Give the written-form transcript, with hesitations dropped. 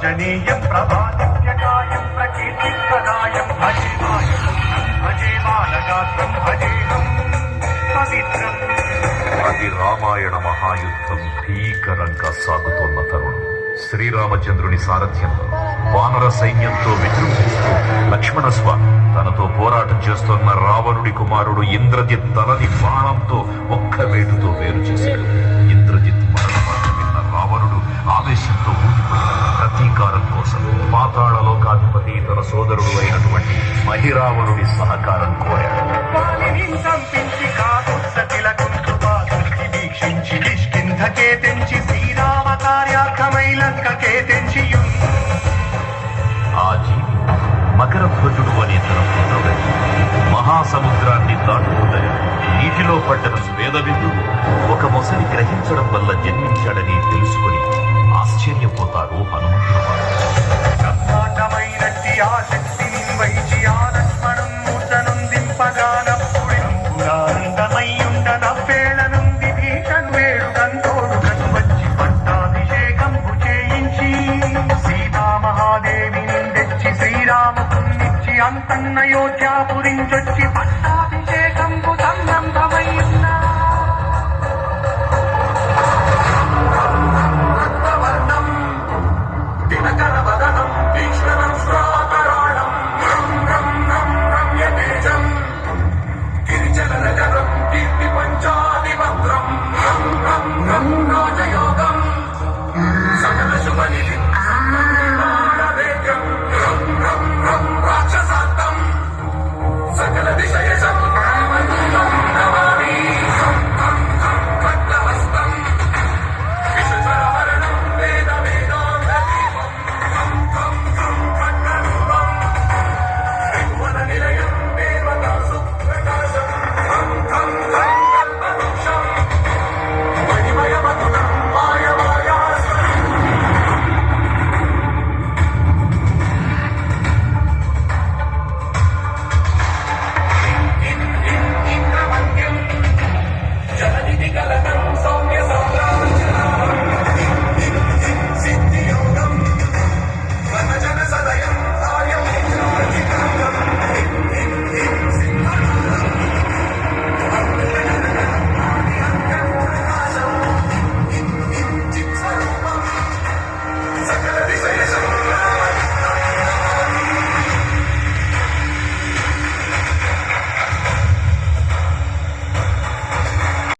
పూజనీయం ప్రభాదివ్యకాయం ప్రకీర్తిప్రదాయం భజే బాలగాత్రం భజేహం పవిత్రం. అది రామాయణ మహాయుద్ధం భీకరంగా సాగుతోన్న తరుణం. శ్రీరామచంద్రుని సారథ్యంలో వానర సైన్యంతో విజృంభిస్తూ లక్ష్మణస్వామి తనతో పోరాటం చేస్తున్న రావణుడి కుమారుడు ఇంద్రజిత్ తలని బాణంతో ఒక్క వేటుతో వేరు చేశాడు. ఇంద్రజిత్ మరణమాట విన్న రావణుడు ఆవేశంతో ఊగిపోయాడు. ప్రతీకారం కోసం పాతాళ లోకాధిపతి తన సోదరుడు అయినటువంటి మహిరావణుడి సహకారం కోరాడు. శ్రీరామ కార్యార్థమై లంకకే తెంచియు. ఆ జీవి మకరధ్వజుడు అనే తన పుత్రుడు మహాసముద్రాన్ని దాటుతుండగా నీటిలో పడ్డ స్వేదబిందువు ఒక మొసలి గ్రహించడం వల్ల జన్మించాడని తెలుసుకుని ఆశ్చర్యపోతారు హనుమంతుడు.